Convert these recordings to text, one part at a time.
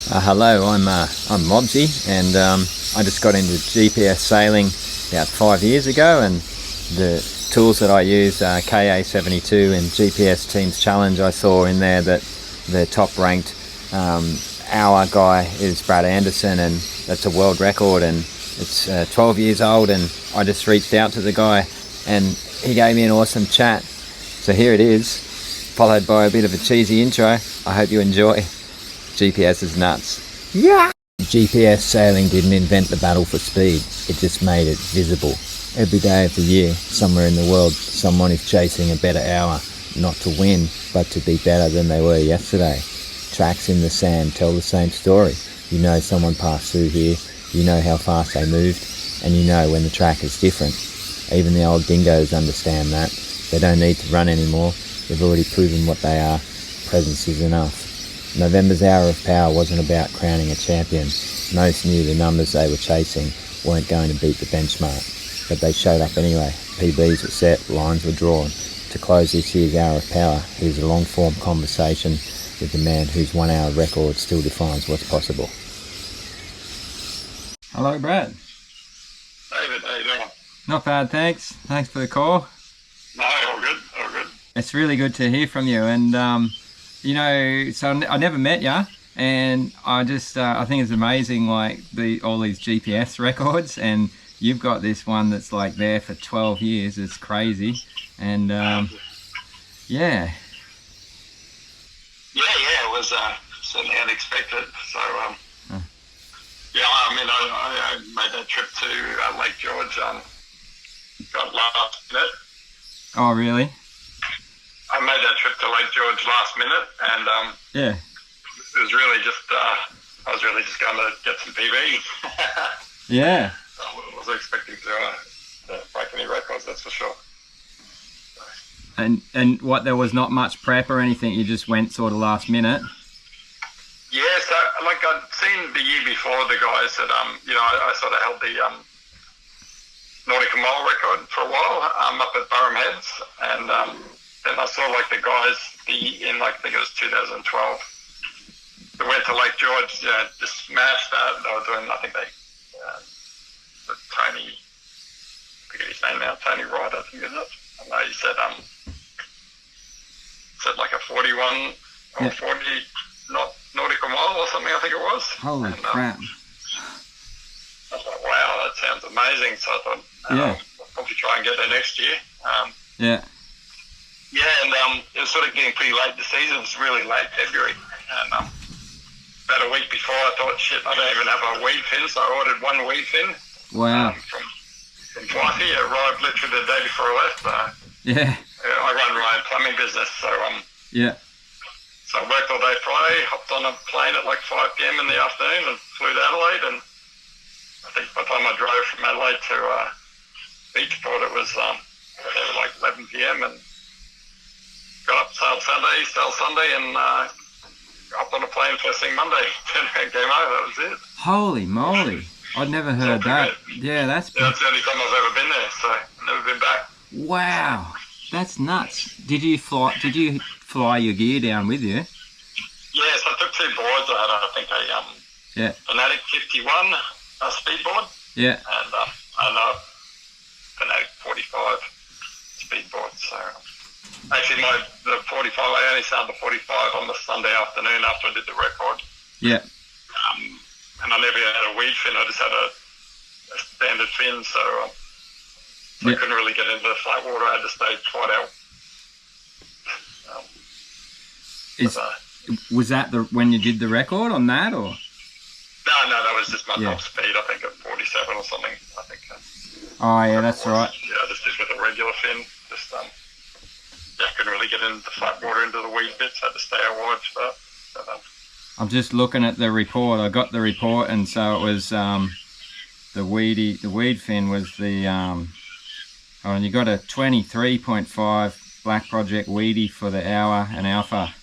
Hello, I'm Mobsy, and I just got into GPS sailing about 5 years ago, and the tools that I use are KA72 and GPS Teams Challenge. I saw in there that the top ranked hour guy is Brad Anderson, and that's a world record, and it's 12 years old, and I just reached out to the guy and he gave me an awesome chat. So here it is, followed by a bit of a cheesy intro. I hope you enjoy. GPS is nuts. Yeah! GPS sailing didn't invent the battle for speed, it just made it visible. Every day of the year, somewhere in the world, someone is chasing a better hour, not to win, but to be better than they were yesterday. Tracks in the sand tell the same story. You know someone passed through here, you know how fast they moved, and you know when the track is different. Even the old dingoes understand that. They don't need to run anymore, they've already proven what they are. Presence is enough. November's Hour of Power wasn't about crowning a champion. Most knew the numbers they were chasing weren't going to beat the benchmark, but they showed up anyway. PBs were set, lines were drawn. To close this year's Hour of Power, here's a long-form conversation with the man whose 1 hour record still defines what's possible. Hello, Brad. David, how you doing? Not bad, thanks. Thanks for the call. No, all good, all good. It's really good to hear from you, and you know, so I never met you, and I just I think it's amazing, like all these GPS records, and you've got this one that's like there for 12 years. It's crazy, and yeah. Yeah, it was certainly unexpected. So yeah, I mean, I made that trip to Lake George. Got last minute. Oh, really? I made that trip to Lake George last minute, and yeah, it was really just I was really just going to get some PBs. Yeah. I wasn't expecting to break any records, that's for sure. And what, there was not much prep or anything? You just went sort of last minute? Yeah, so like I'd seen the year before the guys that you know, I sort of held the nautical mile record for a while up at Burham Heads, and then I saw like the guys in like, I think it was 2012, they went to Lake George, just smashed that. They were doing, I think they, the Tony, I forget his name now, Tony Wright, I think it is. And he said like a 41 or 40 nautical mile or something, I think it was. Holy crap. I thought, wow, that sounds amazing. So I thought, I'll probably try and get there next year. Yeah, and it was sort of getting pretty late. The season was really late February, and about a week before I thought, shit, I don't even have a weed fin, so I ordered one weed fin. Wow. From Twyfee. It arrived literally the day before I left. I run my plumbing business, so so I worked all day Friday, hopped on a plane at like 5 p.m. in the afternoon and flew to Adelaide, and I think by the time I drove from Adelaide to Beachport, it was like 11 p.m. and got up, sailed Sunday, and hopped on a plane first thing Monday. And came over. That was it. Holy moly! I'd never heard that. Yeah, that's the only time I've ever been there, so I've never been back. Wow, that's nuts. Did you fly your gear down with you? Yes, I took 2 boards. I had, I think, a Fanatic 51 speedboard. Yeah. And a Fanatic 45 speedboard. So actually, the 45, I only sailed the 45 on the Sunday afternoon after I did the record. Yeah. And I never had a weed fin. I just had a standard fin, so I couldn't really get into the flat water. I had to stay quite out. Was that when you did the record on that, or? No, that was just my top speed. I think at 47 or something. I think. Oh yeah, that's right. Yeah, I just did with a regular fin. Just I couldn't really get into the flat water, into the weed bits. I had to stay out wide for that. But, I'm just looking at the report. I got the report, and so it was the weed fin was the and you got a 23.5 Black Project Weedy for the hour and alpha,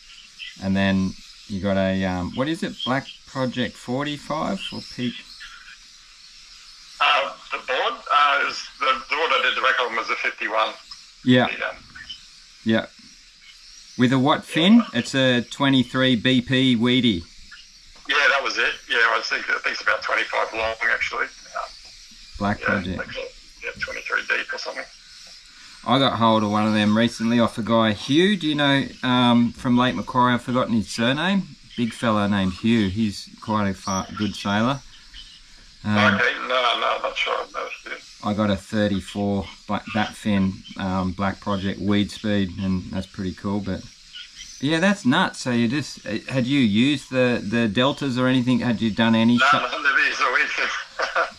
and then you got a what is it, Black Project 45 for peak? The board is the board I did the record on was a 51. Yeah. With a what fin? It's a 23 BP Weedy. Yeah, that was it. Yeah, I think it's about 25 long actually. Black project. Like, 23 deep or something. I got hold of one of them recently off a guy, Hugh. Do you know, from Lake Macquarie? I've forgotten his surname. Big fella named Hugh. He's quite a good sailor. Okay, no, not sure. No, I got a 34 bat fin black project weed speed, and that's pretty cool. But yeah, that's nuts. So you just had you used the deltas or anything? Had you done any?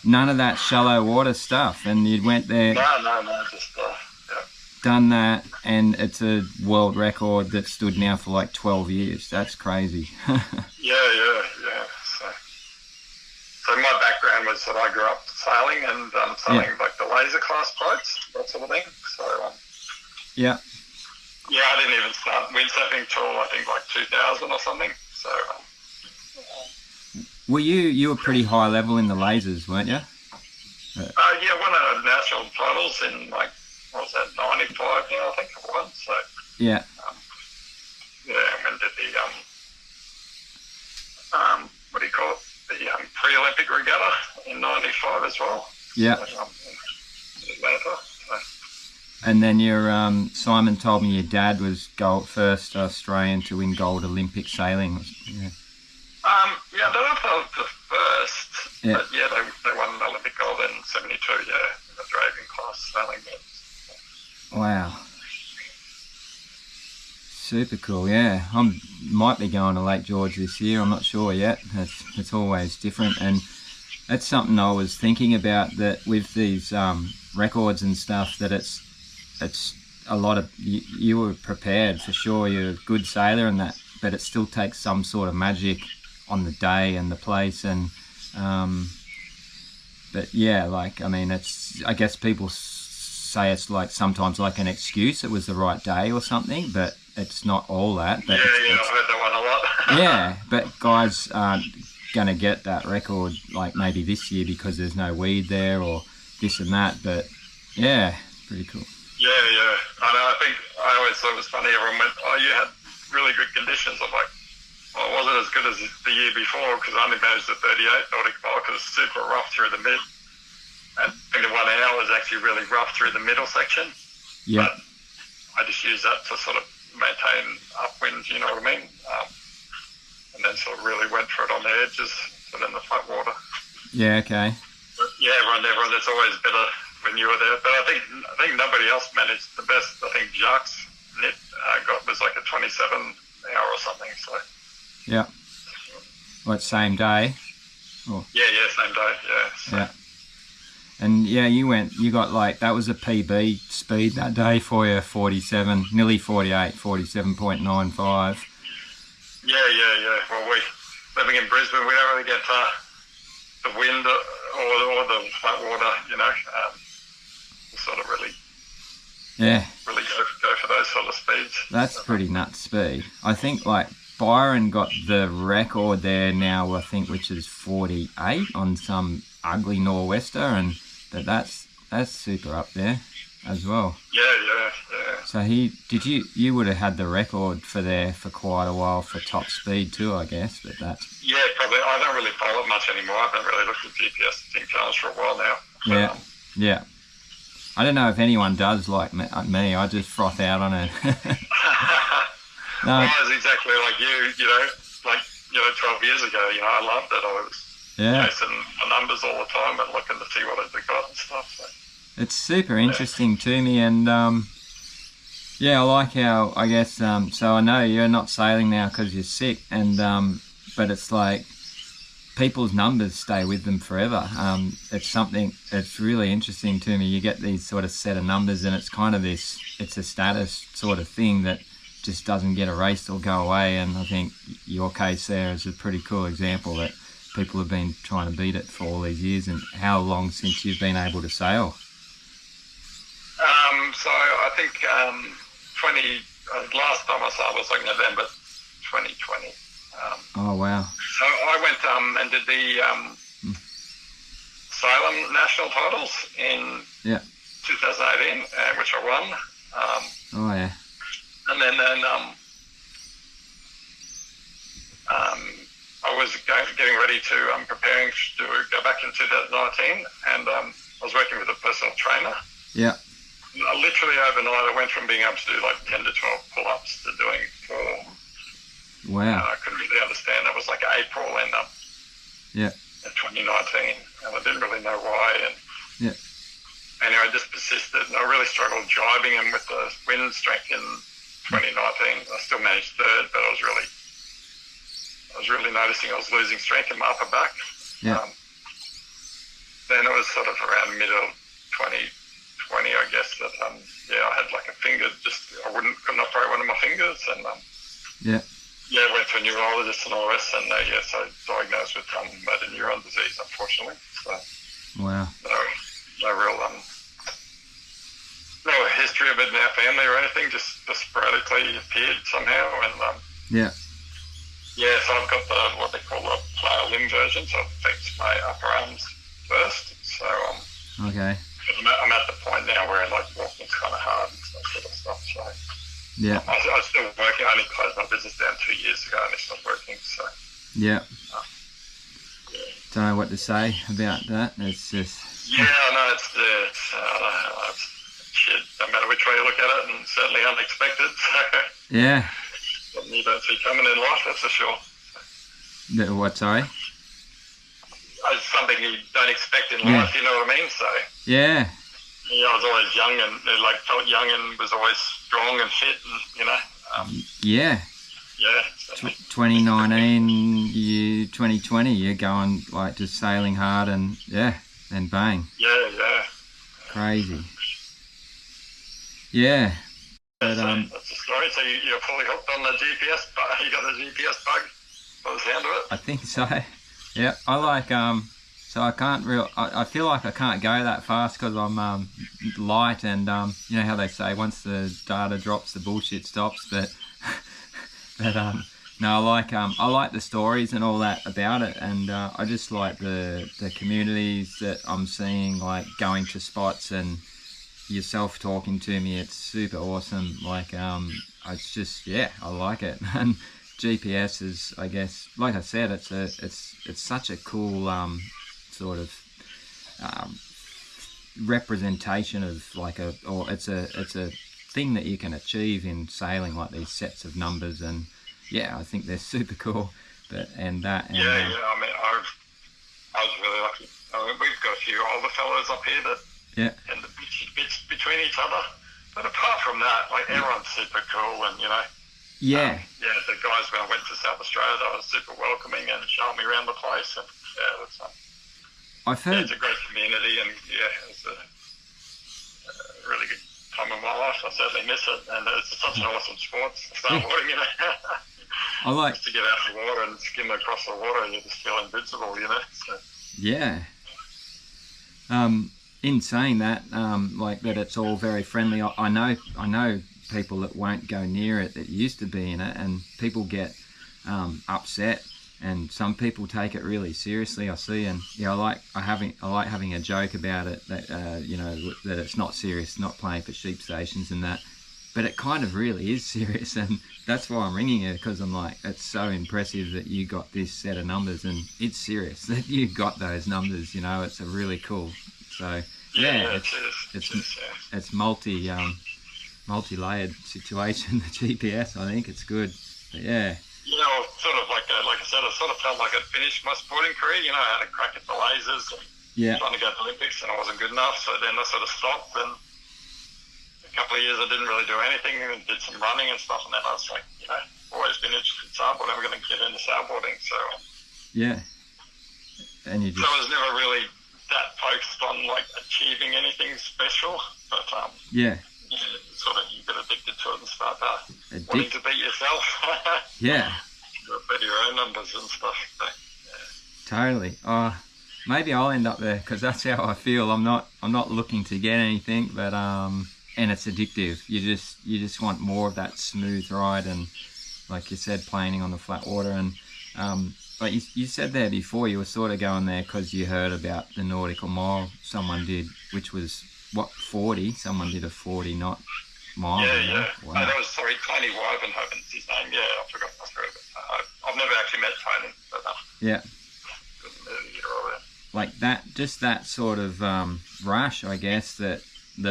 None of that shallow water stuff, and you went there. No, just done that, and it's a world record that stood now for like 12 years. That's crazy. yeah. So my background was that I grew up sailing and sailing like the laser class boats, that sort of thing. So yeah, I didn't even start windsurfing till I think like 2000 or something. So were you were pretty high level in the lasers, weren't you? Yeah, won a national titles in like, what was that, 95 now, I think I won. So yeah, and did the what do you call it? The pre-Olympic regatta in 95 as well. Yeah. So, Atlanta. So. And then your Simon told me your dad was first Australian to win gold Olympic sailing. Yeah. I don't know if that was the first, but they won an Olympic gold in 72. Yeah, in the driving class sailing boats. Wow. Super cool, yeah. I might be going to Lake George this year. I'm not sure yet. It's always different, and that's something I was thinking about, that with these records and stuff, that it's a lot of you were prepared for sure. You're a good sailor and that, but it still takes some sort of magic on the day and the place, and but yeah, like I mean, I guess people say it's like sometimes like an excuse. It was the right day or something, but it's not all that. But I've heard that one a lot. Yeah, but guys aren't going to get that record like maybe this year because there's no weed there or this and that. But yeah, pretty cool. Yeah. I know. I always thought it was funny. Everyone went, "Oh, you had really good conditions." I'm like, well, it wasn't as good as the year before because I only managed the 38 Nordic mile because it's super rough through the mid. And I think the 1 hour was actually really rough through the middle section. Yeah. But I just used that to sort of maintain upwind, you know what I mean? And then sort of really went for it on the edges and then the flat water. Yeah, okay. But yeah, everyone, it's always better when you were there. But I think nobody else managed the best. I think Jacques Nit was like a 27 hour or something. So yeah. What, same day? Oh. Yeah, same day, yeah. So. Yeah. And yeah, you got like, that was a PB speed that day for you, 47, nearly 48, 47.95. Yeah. Well, living in Brisbane, we don't really get the wind or the flat water, you know, sort of really go for those sort of speeds. That's pretty nuts speed. I think like Byron got the record there now, I think, which is 48 on some ugly nor'wester, and that's super up there as well. Yeah. So you would have had the record for quite a while for top speed too, I guess, but that's... Yeah, probably. I don't really follow it much anymore. I haven't really looked at GPS Team Challenge for a while now. But, yeah. I don't know if anyone does like me. I just froth out on it. No. Well, I was exactly like you know, 12 years ago, you know, I loved it. I was chasing the numbers all the time and looking to see what it got and stuff. So. It's super interesting to me, and I like how, I guess, so I know you're not sailing now because you're sick, and but it's like people's numbers stay with them forever. It's really interesting to me. You get these sort of set of numbers, and it's kind of it's a status sort of thing that just doesn't get erased or go away, and I think your case there is a pretty cool example that people have been trying to beat it for all these years. And how long since you've been able to sail? So I think last time I sailed was like November 2020. Oh wow! So I went and did the Salem National Titles in 2018, which I won. Oh yeah. And then I was getting ready to preparing to go back in 2019, and I was working with a personal trainer. Yeah. Literally overnight, I went from being able to do like 10 to 12 pull-ups to doing 4. Wow. I couldn't really understand. That was like April in 2019, and I didn't really know why. And anyway, I just persisted, and I really struggled jibing, and with the wind strength in 2019, I still managed third, but I was really noticing I was losing strength in my upper back. Yeah. Then it was sort of around middle 2020, I guess, that I had like a finger, I couldn't operate one of my fingers, and went to a neurologist and all this, and so diagnosed with motor neuron disease, unfortunately. So wow. No history of it in our family or anything, just sporadically appeared somehow, and so I've got what they call the player limb version, so it affects my upper arms first. So okay. I'm at the point now where like walking's kind of hard and that sort of stuff. So I was still working. I only closed my business down 2 years ago, and it's not working. So don't know what to say about that. It's just I know it's shit. No matter which way you look at it, and certainly unexpected. So something you don't see coming in life, that's for sure. What, sorry? Something you don't expect in life, you know what I mean? So I was always young and felt young and was always strong and fit, and 2019, 2020, you're going like just sailing hard, and then bang. Crazy. But that's the story. So you're fully hooked on the GPS bug. You got the GPS bug by the sound of it? I think so. Yeah, I like so I can't I feel like I can't go that fast because I'm light, and you know how they say once the data drops, the bullshit stops. But no, I like the stories and all that about it, and I just like the communities that I'm seeing, like going to spots and yourself talking to me. It's super awesome. Like it's just I like it. And GPS is, I guess, like I said, it's such a cool sort of representation of like it's a thing that you can achieve in sailing, like these sets of numbers, and I think they're super cool. But I mean, I was really lucky. We've got a few older fellows up here that and the bits between each other, but apart from that, like everyone's super cool, and the guys when I went to South Australia, they were super welcoming and showing me around the place, and I've heard it's a great community, and it's a really good time of my life. I certainly miss it, and it's such an awesome sport, snowboarding. I like just to get out of the water and skim across the water, and you just feel invincible, So. In saying that, like that, it's all very friendly. I know people that won't go near it that used to be in it, and people get upset, and some people take it really seriously. I see, and I like having a joke about it, that that it's not serious, not playing for sheep stations and that, but it kind of really is serious, and that's why I'm ringing you, because I'm like, it's so impressive that you got this set of numbers, and it's serious that you got those numbers. It's a really cool. So it's multi-layered situation. The GPS, I think it's good. But sort of like I said, I sort of felt like I'd finished my sporting career. I had a crack at the lasers, and trying to go to the Olympics, and I wasn't good enough. So then I sort of stopped, and a couple of years I didn't really do anything, and did some running and stuff. And then I was like, always been interested in sailboarding. I'm going to get into sailboarding. So and you just... So I was never really that focused on like achieving anything special, but sort of you get addicted to it and start wanting to beat yourself. Better your own numbers and stuff. So, totally. Maybe I'll end up there, because that's how I feel. I'm not looking to get anything, but and it's addictive. You just want more of that smooth ride, and like you said, planing on the flat water. And but you said there before, you were sort of going there because you heard about the nautical mile someone did, which was, 40? Someone did a 40 knot mile. Wow. That was, Tony Wyvenhoven's his name. I forgot. I've I've never actually met Tony, but yeah, earlier. Like that, just that sort of rush, I guess, that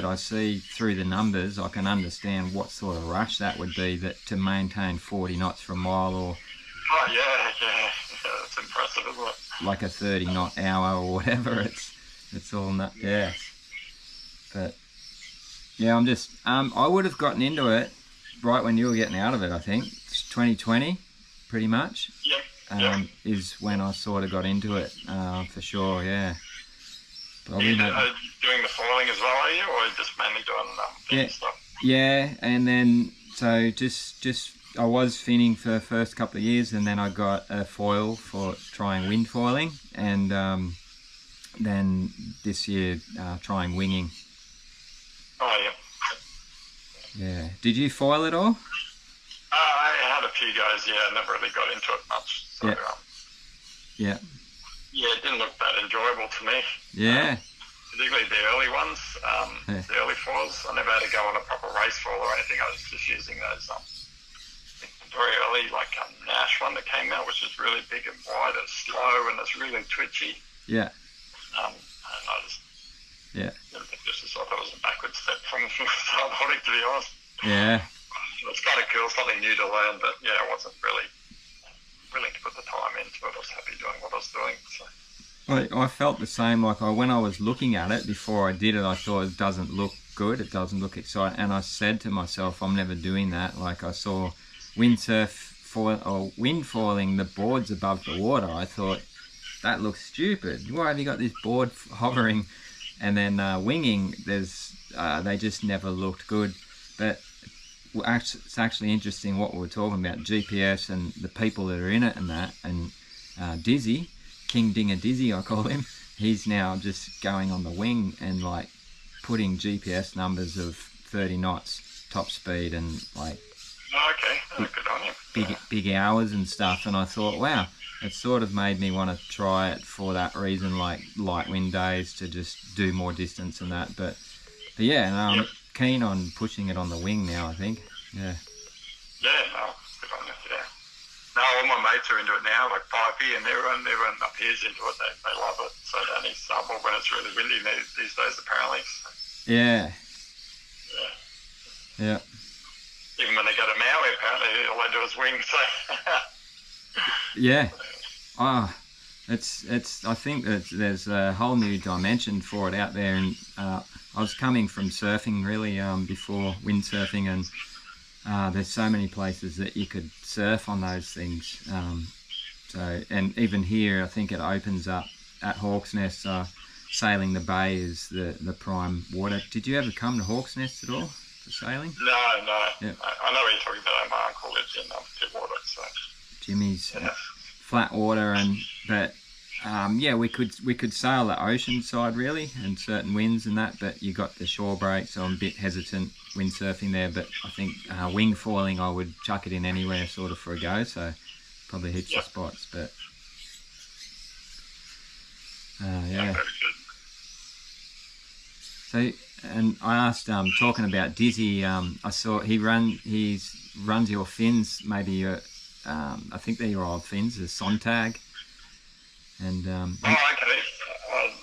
I see through the numbers. I can understand what sort of rush that would be, that to maintain 40 knots for a mile, or oh yeah, it's impressive, isn't it? Like a 30 knot hour or whatever. It's all not, yeah. But yeah, I'm just I would have gotten into it right when you were getting out of it. I think it's 2020, pretty much. Yep. Is when I sort of got into it, for sure, yeah. Probably doing the foiling as well, are you, or just mainly doing stuff? Yeah, and then so just I was finning for the first couple of years, and then I got a foil for trying wind foiling, and then this year trying winging. Oh yeah. Yeah. Did you foil at all? I had a few guys, yeah. I never really got into it much. So, yeah. Yeah, it didn't look that enjoyable to me. Yeah. Particularly the early ones, the early foils. I never had to go on a proper race foil or anything. I was just using those very early, like Nash one that came out, which is really big and wide and slow, and it's really twitchy. Yeah. And I just didn't think this was, I thought it was a backward step from snowboarding, to be honest. Yeah. It's kind of cool, something new to learn, but yeah, I wasn't really willing to put the time into it. I was happy doing what I was doing. So. I felt the same. Like when I was looking at it before I did it, I thought it doesn't look good. It doesn't look exciting, and I said to myself, I'm never doing that. Like I saw wind foiling the boards above the water. I thought that looks stupid. Why have you got this board hovering? And then winging, they just never looked good. But it's actually interesting what we were talking about, GPS and the people that are in it and that. And Dizzy, King Dinger Dizzy, I call him, he's now just going on the wing and like putting GPS numbers of 30 knots top speed and like good on him. Big hours and stuff. And I thought, wow, it sort of made me want to try it for that reason, like light wind days, to just do more distance and that. But yeah, no, I'm keen on pushing it on the wing now, I think. Yeah. Yeah, no, good on you, yeah. No, all my mates are into it now, like Pipey and everyone up here's into it. They love it. So they only snowboard when it's really windy these days, apparently. Yeah. Yeah. Even when they go to Maui, apparently all they do is wing. So. Yeah. It's. I think that there's a whole new dimension for it out there, and I was coming from surfing really before windsurfing, and there's so many places that you could surf on those things. And even here, I think it opens up at Hawk's Nest. Sailing the bay is the prime water. Did you ever come to Hawk's Nest at all for sailing? No. Yeah. I know what you're talking about. My uncle lives in Pittwater, so. Jimmy's flat water, but we could sail the ocean side really, and certain winds and that, but you got the shore break, so I'm a bit hesitant windsurfing there. But I think wing foiling, I would chuck it in anywhere sort of for a go, so probably heaps of spots. But Very good. So, and I asked, talking about Dizzy, I saw he runs your fins, maybe I think they're your old fins, the Sontag. And okay.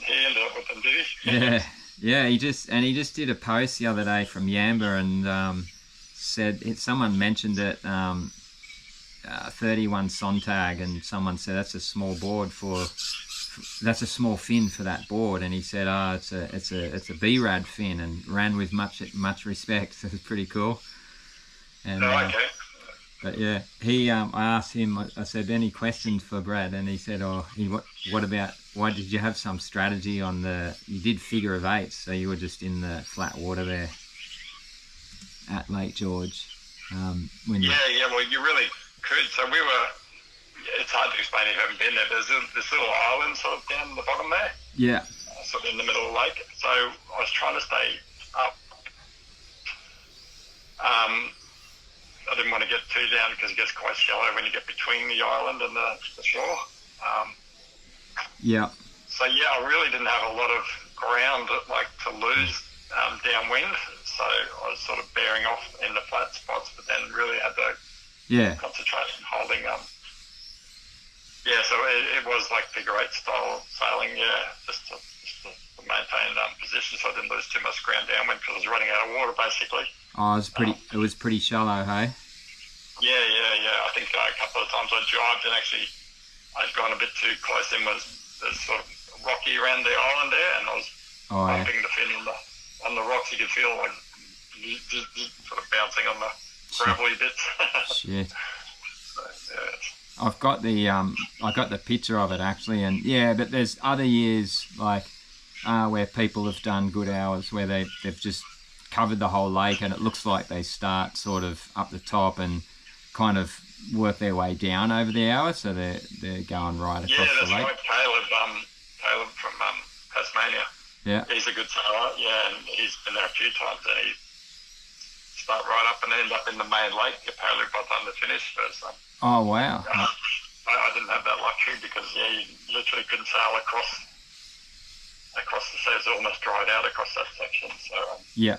He ended up with them, did he? Yeah. He just did a post the other day from Yamba, and said someone mentioned it, 31 Sontag, and someone said that's a small board that's a small fin for that board, and he said, it's a B-rad fin, and ran with much respect. So it's pretty cool. And okay. But yeah, I asked him, I said, any questions for Brad? And he said, why did you have some strategy on you did figure of eights, so you were just in the flat water there at Lake George. Well, you really could. So it's hard to explain if you haven't been there. There's this little island sort of down the bottom there. Yeah. Sort of in the middle of the lake. So I was trying to stay up. I didn't want to get too down because it gets quite shallow when you get between the island and the shore. Yeah. So I really didn't have a lot of ground to lose downwind. So I was sort of bearing off in the flat spots, but then really had to concentrate on holding Yeah, so it was like figure eight style sailing, yeah, just to maintain position so I didn't lose too much ground downwind because I was running out of water basically. Oh, it was pretty shallow, hey? Yeah. I think a couple of times I jibed and actually I'd gone a bit too close in, was sort of rocky around the island there, and I was bumping the fin on the rocks. You could feel like sort of bouncing on the gravelly bits. Shit. So, yeah. I've got the picture of it actually, and yeah, but there's other years like where people have done good hours where they've just covered the whole lake, and it looks like they start sort of up the top and kind of work their way down over the hour, so they're going right across the lake. Yeah, that's right. Caleb from Tasmania. Yeah. He's a good sailor, yeah, and he's been there a few times, and he start right up and end up in the main lake, apparently by the time they finish. But, oh, wow. I didn't have that luxury because, yeah, you literally couldn't sail across the sea. It's almost dried out across that section. So, yeah.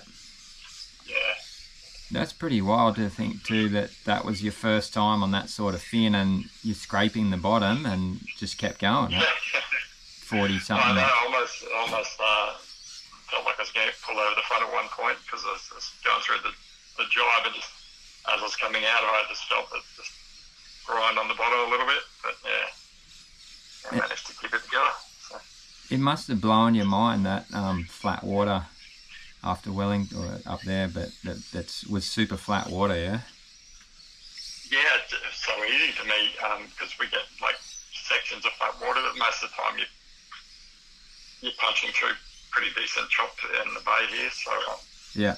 Yeah. That's pretty wild to think too that was your first time on that sort of fin, and you're scraping the bottom and just kept going. 40 something. I know, almost felt like I was going to pull over the front at one point because I was going through the jibe, and just as I was coming out, I just felt it just grind on the bottom a little bit. But yeah, I managed to keep it together. So. It must have blown your mind that flat water after Wellington or up there, but that was super flat water, yeah? Yeah, it's so easy to me because we get like sections of flat water, but most of the time you're punching through pretty decent chop in the bay here. So yeah.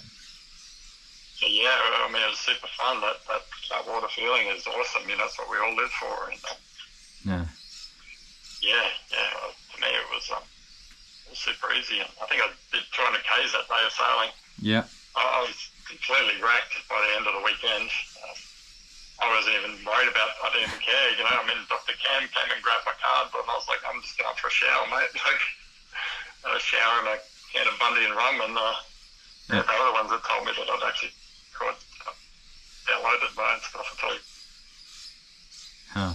So yeah, I mean, it was super fun. That flat water feeling is awesome. You know, that's what we all live for. And, yeah. To me, it was super easy. I think I did 200 k's that day of sailing. Yeah. I was completely wrecked by the end of the weekend. I wasn't even worried about it. I didn't even care, you know. I mean, Dr. Cam came and grabbed my card, but I was like, I'm just going for a shower, mate. Like, a shower and a can of Bundy and rum, and the other ones that told me that I'd actually downloaded my own stuff. I tell you. Huh.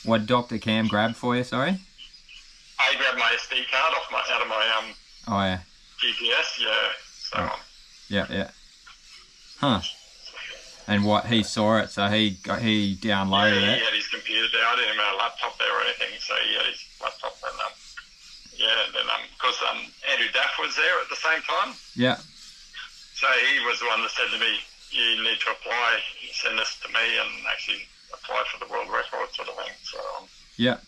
What Dr. Cam grabbed for you, sorry? I grabbed my SD card out of my GPS, yeah. So yeah. Huh. And what, he saw it, so he downloaded it? He had his computer there. I didn't even have a laptop there or anything, so he had his laptop, and and then because Andrew Daff was there at the same time. Yeah. So he was the one that said to me, "You need to apply. Send this to me and actually apply for the world record," sort of thing. So yeah.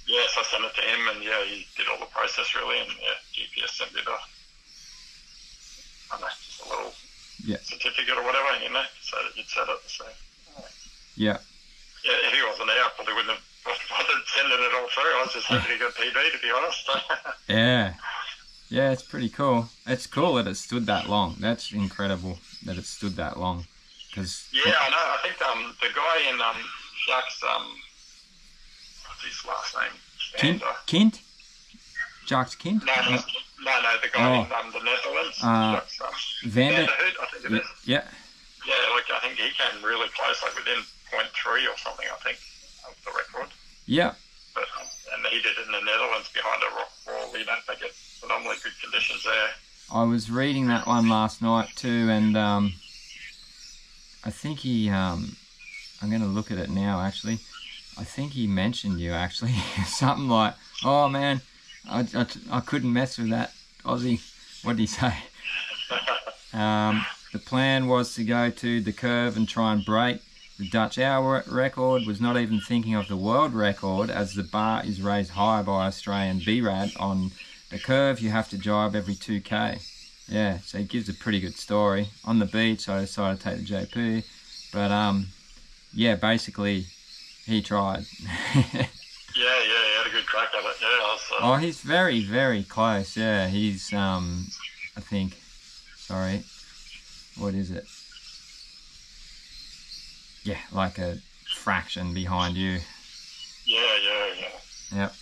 Yes, I sent it to him, and he did all the process really, and GPS sent me just a little certificate or whatever, you know, so that you'd set it. So yeah, if he wasn't there, I probably wouldn't have bothered sending it all through. I was just happy to get PB, to be honest. Yeah, it's pretty cool. It's cool that it stood that long. That's incredible that it stood that long. Cause I know. I think the guy in Jacques, what's his last name? Kint? Jacques Kint? No, the guy in the Netherlands. Vander Hood, I think it is. Yeah. Yeah, like I think he came really close, like within 0.3 or something, I think, of the record. Yeah. But and he did it in the Netherlands behind a rock wall. You know, they get phenomenally good conditions there. I was reading that one last night too, and I think he, I'm going to look at it now actually. I think he mentioned you actually. Something like, "Oh man, I couldn't mess with that Aussie." What did he say? The plan was to go to the curve and try and break the Dutch hour record. Was not even thinking of the world record, as the bar is raised high by Australian BRAD. On the curve, you have to jibe every 2k. Yeah, so he gives a pretty good story. On the beach, I decided to take the JP, but yeah, basically, he tried. He had a good crack at it. Oh, he's very, very close. Yeah, he's I think. Sorry, what is it? Yeah, like a fraction behind you. Yeah. Yep.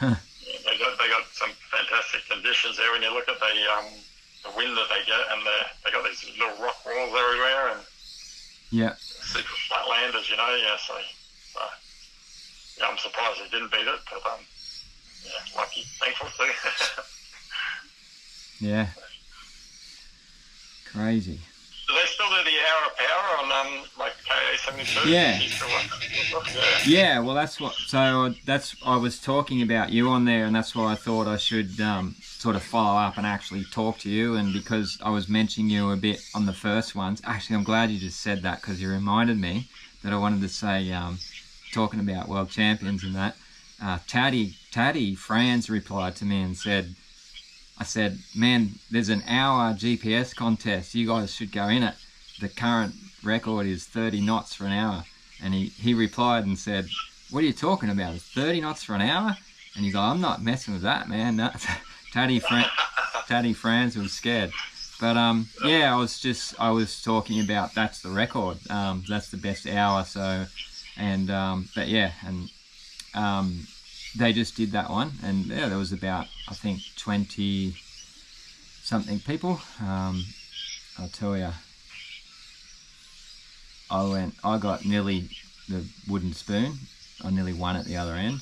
They got some fantastic conditions there when you look at the wind that they get, and they got these little rock walls everywhere, and yeah, super flat landers, you know. So I'm surprised he didn't beat it, but yeah, lucky, thankful too. Yeah. Crazy. Do they still do the hour of power on like KA72? Yeah. Yeah. Yeah, well that's what, so that's, I was talking about you on there, and that's why I thought I should sort of follow up and actually talk to you, and because I was mentioning you a bit on the first ones. Actually, I'm glad you just said that, because you reminded me that I wanted to say, talking about world champions and that, Taddy Franz replied to me and said, I said, man, there's an hour GPS contest. You guys should go in it. The current record is 30 knots for an hour. And he replied and said, what are you talking about? It's 30 knots for an hour? And he's like, I'm not messing with that, man. No. Taddy Franz was scared. But yeah, I was talking about that's the record. That's the best hour. So, and but yeah, and they just did that one, and yeah, there was about, I think, 20 something people. I'll tell you, I got nearly the wooden spoon. I nearly won at the other end.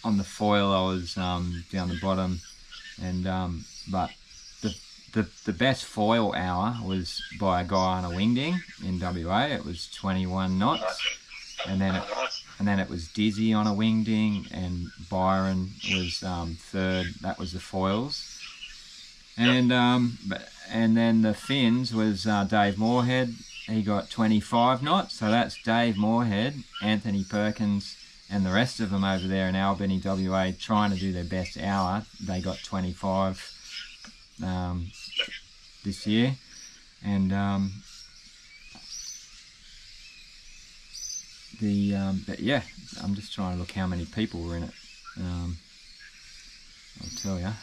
On the foil, I was down the bottom, and but the best foil hour was by a guy on a wingding in WA. It was 21 knots, and then it was Dizzy on a wingding, and Byron was third. That was the foils. And and then the fins was Dave Moorhead. He got 25 knots. So that's Dave Moorhead, Anthony Perkins, and the rest of them over there in Albany, WA, trying to do their best hour. They got 25 this year. And but yeah, I'm just trying to look how many people were in it. I'll tell you.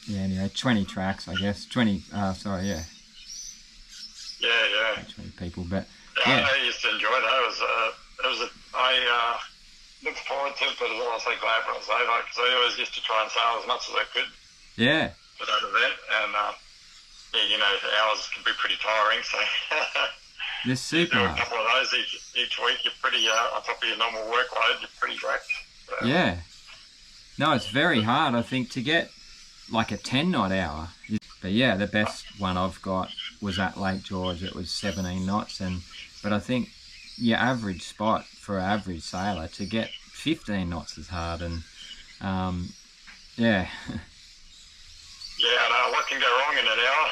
Yeah, anyway, 20 tracks, I guess. 20, sorry, yeah. Yeah. 20 people, but yeah. Yeah. I used to enjoy that. I looked forward to it, but I was also glad when I was over, because I always used to try and sail as much as I could Yeah. for that event, and yeah, you know, the hours can be pretty tiring, so This super do a hard. couple of those each week, you're pretty, on top of your normal workload, you're pretty wrecked. So, Yeah. No, it's very hard, I think, to get like a 10 knot hour. But yeah, the best one I've got was at Lake George. It was 17 knots, but I think your average spot for an average sailor to get 15 knots is hard, and yeah. Yeah, I know, what can go wrong in an hour?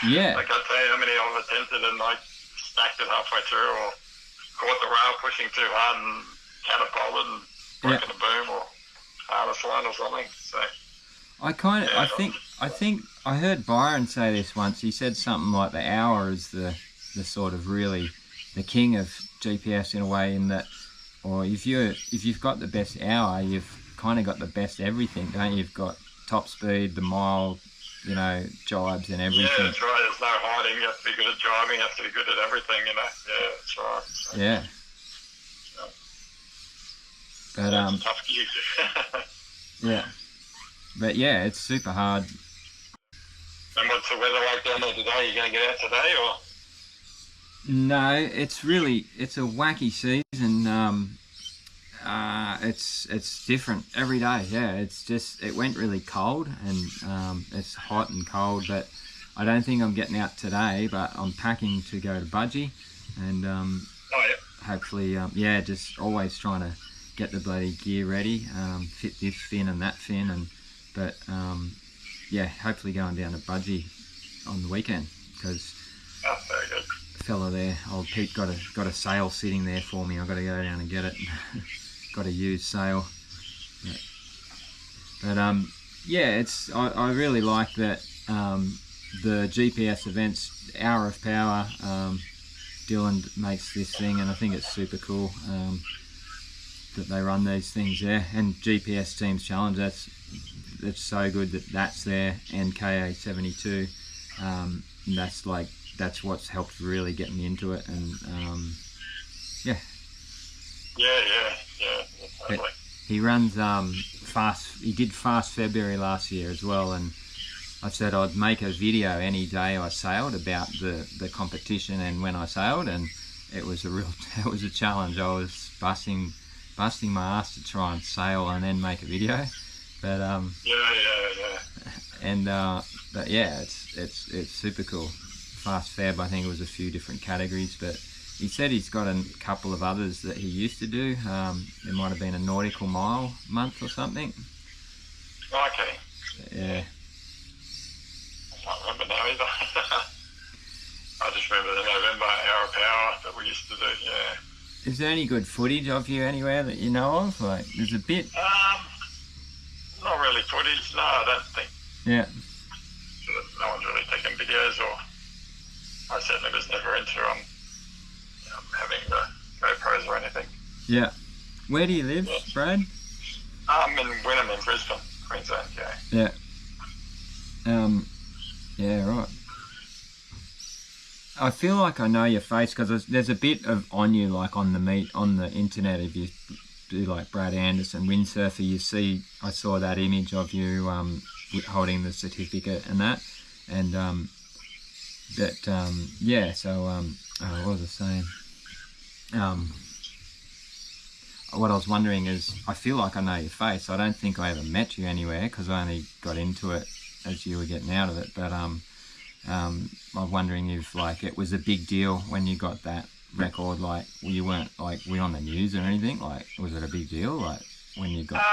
Yeah. Like, I tell you how many I've attempted and like stacked it halfway through, or caught the rail pushing too hard and catapulted and broken the boom or harness line or something. So I think I heard Byron say this once. He said something like the hour is the sort of really the king of GPS in a way, in that, or if you've got the best hour, you've kind of got the best everything, don't you? You've got top speed, the mile, you know, jibes and everything. Yeah, that's right. There's no hiding. You have to be good at jibing. You have to be good at everything, you know. Yeah, that's right. So, Yeah. But it's a tough gig. yeah. But yeah, it's super hard. And what's the weather like down there today? Are you going to get out today, or? No, it's a wacky season. It's different every day. Yeah, it went really cold, and it's hot and cold, but I don't think I'm getting out today, but I'm packing to go to Budgie, and hopefully, yeah, just always trying to get the bloody gear ready, fit this fin and that fin, but yeah, hopefully going down to Budgie on the weekend, because very good. the fella there, old Pete, got a sail sitting there for me. I've got to go down and get it. Got a used sail. But yeah, I really like that the GPS events, Hour of Power, Dylan makes this thing, and I think it's super cool that they run these things there. And GPS Teams Challenge, that's so good that that's there, and KA72, that's what's helped really get me into it, and yeah. Yeah, totally. He runs fast. He did Fast February last year as well, and I said I'd make a video any day I sailed about the competition and when I sailed, and it was a challenge. I was bussing busting my ass to try and sail and then make a video, but and but yeah, it's super cool. Fast Fab, I think it was a few different categories, but he said he's got a couple of others that he used to do. There might have been a nautical mile month or something. Okay. Yeah. I can't remember now either. I just remember the November Hour of Power that we used to do, yeah. Is there any good footage of you anywhere that you know of? Like, there's a bit. Not really footage, no, I don't think. Yeah. No one's really taken videos, or I certainly was never into having the GoPros or anything. Yeah. Where do you live, Brad? I'm in Wynnum in Brisbane, Queensland, yeah. Yeah. Yeah, right. I feel like I know your face because there's a bit on you, like on the internet. If you do like Brad Anderson, Windsurfer, you see. I saw that image of you holding the certificate and that, and yeah. So what was I saying? What I was wondering is, I feel like I know your face. I don't think I ever met you anywhere because I only got into it as you were getting out of it, but I'm wondering if like it was a big deal when you got that record. Like you weren't like we on the news or anything. Like was it a big deal? Like when you got?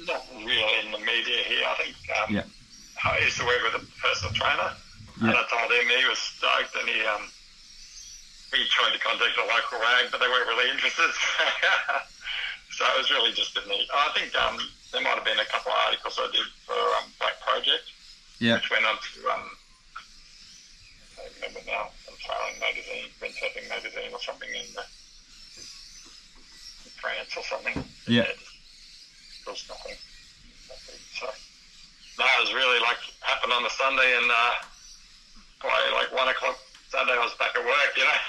Not really in the media here. I think. Yeah. I used to work with a personal trainer, and I told him he was stoked, and he tried to contact the local rag, but they weren't really interested. So it was really just a neat. I think there might have been a couple of articles I did for Black Project, which went on to I don't remember now, some sailing magazine, Windsurfing magazine or something in France or something. Yeah. It was nothing. So no, it was really like happened on the Sunday, and by like 1 o'clock Sunday I was back at work, you know.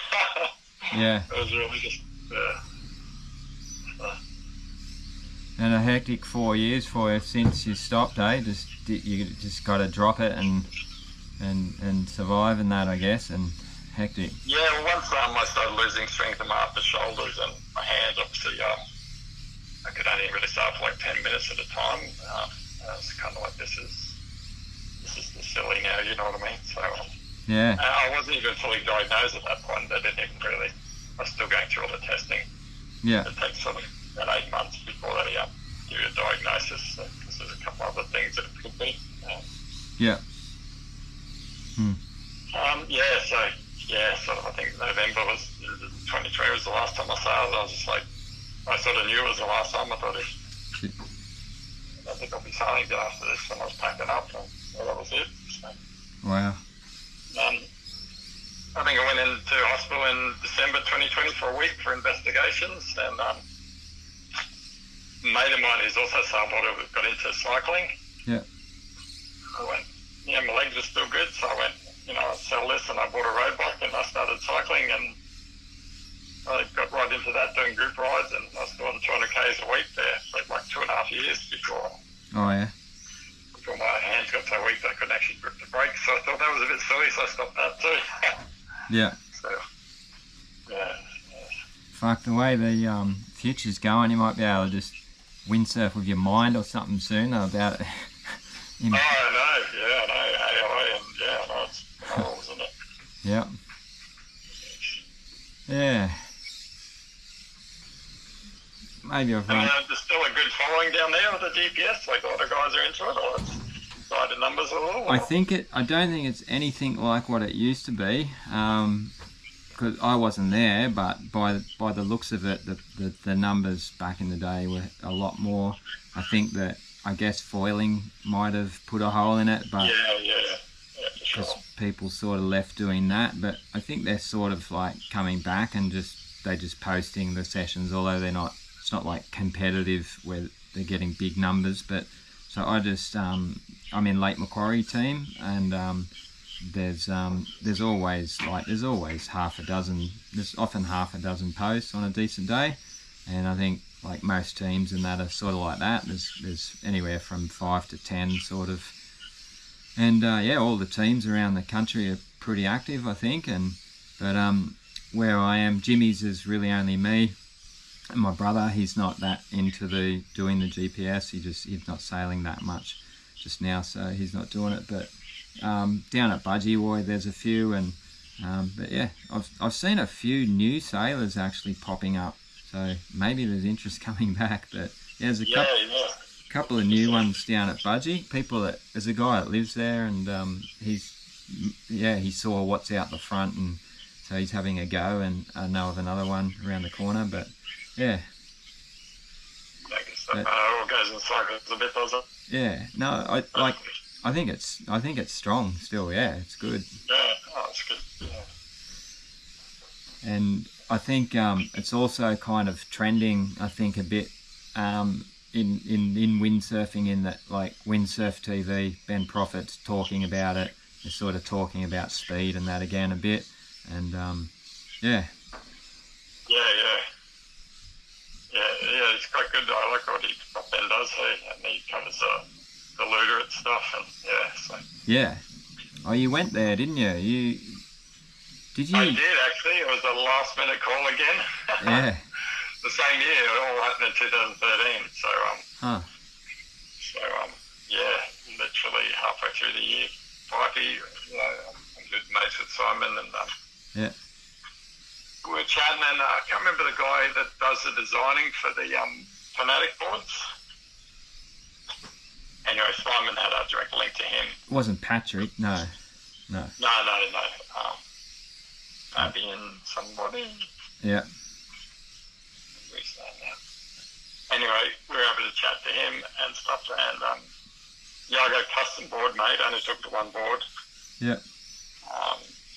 Yeah. It was really just and a hectic 4 years for you since you stopped, eh? You just got to drop it and survive in that, I guess, and hectic. Yeah, well, once I started losing strength in my upper shoulders and my hands, obviously, I could only really start for like 10 minutes at a time. I was kind of like, this is silly now, you know what I mean? So yeah. I wasn't even fully diagnosed at that point. They didn't even really. I was still going through all the testing. Yeah. It takes sort of about 8 months before they give you a diagnosis, because there's a couple other things that it could be. Yeah. Sort of, I think November was 23 was the last time I sailed. I was just like, I sort of knew it was the last time. I thought, I think I'll be sailing again after this, and I was packing up, and that was it. So, wow. I think I went into hospital in December 2020 for a week for investigations, and a mate of mine who's also sailboater got into cycling. Yeah. I went, my legs were still good, so I went, I'll sell this, and I bought a road bike, and I started cycling, and I got right into that, doing group rides, and I was doing 200 Ks a week there for like 2.5 years before. Oh yeah. Before my hands got so weak that I couldn't actually grip the brakes, so I thought that was a bit silly, so I stopped that too. Yeah. So, yeah. Fuck, the way the future's going, you might be able to just windsurf with your mind or something soon about it. I know, I know, AI, and I know it's cool, isn't it? Yeah. Yeah. Maybe I've run. There's still a good following down there with the GPS, like a lot of guys are into it, or it's by the numbers a little? Or? I don't think it's anything like what it used to be, because I wasn't there, but by the looks of it, the numbers back in the day were a lot more. I think that, I guess foiling might have put a hole in it, but for sure. People sort of left doing that, but I think they're sort of like coming back and they're just posting the sessions, although it's not like competitive where they're getting big numbers. But so I'm in Lake Macquarie team, and there's always half a dozen. There's often half a dozen posts on a decent day, and I think like most teams in that are sort of like that. There's anywhere from 5 to 10 sort of, and all the teams around the country are pretty active, I think. But where I am, Jimmy's is really only me, And my brother, he's not that into doing the GPS. He's not sailing that much just now, so he's not doing it. But down at Budgie, there's a few, and but yeah, I've seen a few new sailors actually popping up. So maybe there's interest coming back. But yeah, there's a couple of new ones down at Budgie. There's a guy that lives there, and he saw what's out the front, and so he's having a go. And I know of another one around the corner, but yeah. All goes in cycles a bit, does it? Yeah. No, I think it's strong still. Yeah, it's good. Yeah. Oh, it's good. Yeah. And I think it's also kind of trending. I think a bit in windsurfing, in that like Windsurf TV, Ben Prophet's talking about it. They're sort of talking about speed and that again a bit, and yeah. Yeah, it's quite good. I like what Ben does, and he covers the looter stuff, and so. Yeah. Oh, you went there, didn't you? Did you? I did, actually. It was a last minute call again. Yeah. The same year, it all happened in 2013. So, literally halfway through the year, Pikey, I'm good mates with Simon, and yeah. We were chatting, and I can't remember the guy that does the designing for the Fanatic boards. Anyway, Simon had a direct link to him. It wasn't Patrick, no. Abby and somebody. Yeah. Who's that now? Anyway, we were able to chat to him and stuff, and I got a custom board made. I only took the one board. Yeah.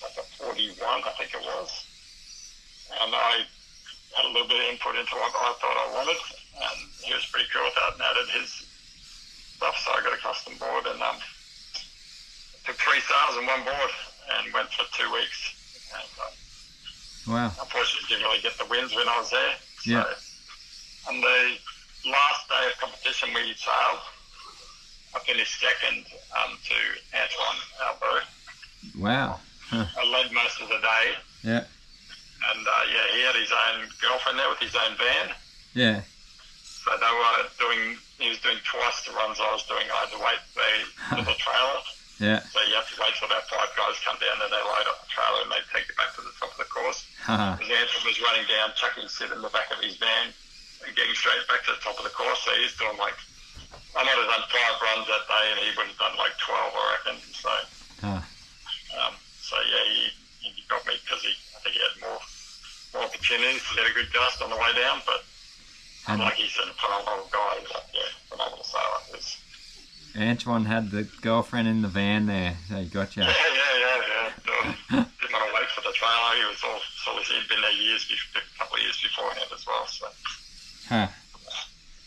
Like a 41, I think it was. And I had a little bit of input into what I thought I wanted, and he was pretty cool with that and added his stuff, so I got a custom board, and took 3 sails on one board and went for 2 weeks. And, wow. Unfortunately, didn't really get the wins when I was there. So, yeah. on the last day of competition, we sailed. I finished second to Antoine Albo. Wow. Huh. I led most of the day. Yeah. And he had his own girlfriend there with his own van. Yeah. So he was doing twice the runs I was doing. I had to wait for the trailer. Yeah. So you have to wait till about 5 guys come down, and they load up the trailer and they take it back to the top of the course. Because Anton was running down, chucking Sid in the back of his van and getting straight back to the top of the course. So he's doing I might have done 5 runs that day, and he would have done 12, I reckon. So, he got me because I think he had more opportunities to get a good gust on the way down. But he's a phenomenal guy. Phenomenal sailor. Antoine had the girlfriend in the van there, so he got you. Yeah. Didn't want to wait for the trailer. He was he'd been there a couple of years beforehand as well. So. Huh.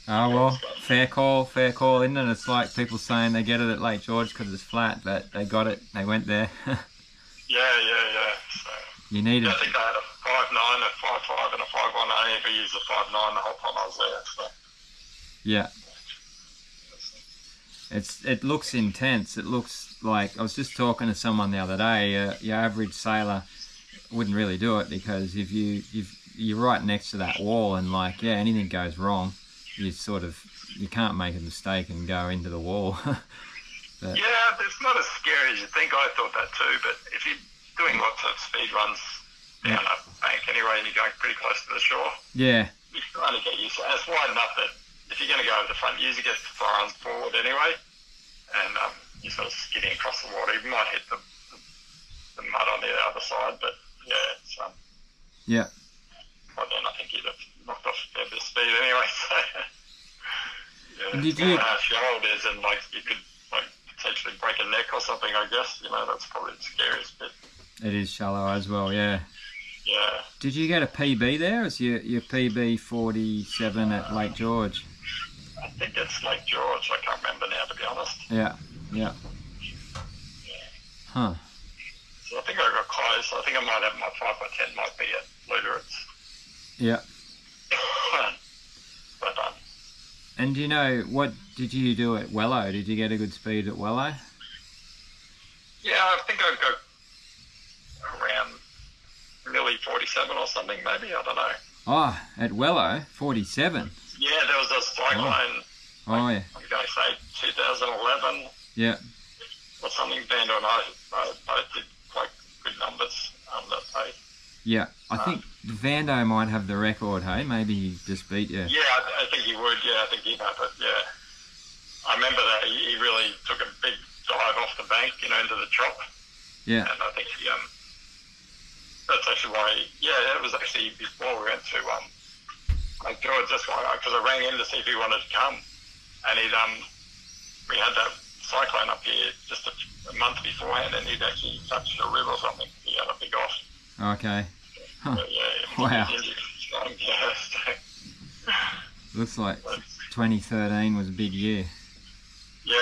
Oh well, fair call, isn't it? It's like people saying they get it at Lake George because it's flat, but they got it. They went there. Yeah. So, you needed. I think I had a 5.9, a 5.5, and a 5.1. I never used a 5.9 the whole time I was there. So. Yeah. It looks intense. It looks like, I was just talking to someone the other day. Your average sailor wouldn't really do it, because if you're right next to that wall, and anything goes wrong, you can't make a mistake and go into the wall. But, yeah, it's not as scary as you think. I thought that too. But if you're doing lots of speed runs down a bank anyway, and you're going pretty close to the shore, yeah, you kind of get used to it. It's wide enough that if you're going to go over the front, you usually get 5 runs forward anyway, and you're sort of skidding across the water. You might hit the mud on the other side, but it's yeah. Well, then I think you'd have knocked off a bit of speed anyway. So did you? How shallow it is, and you could potentially break a neck or something. I guess that's probably the scariest bit. It is shallow as well, yeah. Yeah. Did you get a PB there? Is your PB 47 at Lake George? I think it's Lake George. I can't remember now, to be honest. Yeah. Huh. So I think I got close. I think I might have my 5x10 might be at Luderitz. Yeah. But and what did you do at Wello? Did you get a good speed at Wello? Yeah, I think I got around nearly 47 or something, maybe. I don't know. Oh, at Wello, 47. Yeah, there was a cyclone. Oh, yeah. I'm going to say 2011. Yeah. Or something. Vando and I both did quite good numbers that day. Yeah, I think Vando might have the record, hey? Maybe he just beat you. Yeah, I think he would. Yeah, I think he'd have it, yeah. I remember that he really took a big dive off the bank, into the chop. Yeah. And I think that's actually why, it was actually before we went to Lake George, that's why, because I rang him to see if he wanted to come. And we had that cyclone up here just a month beforehand, and he'd actually touched a rib or something. He had a big off. Okay. Huh. Wow. Looks like 2013 was a big year. Yeah.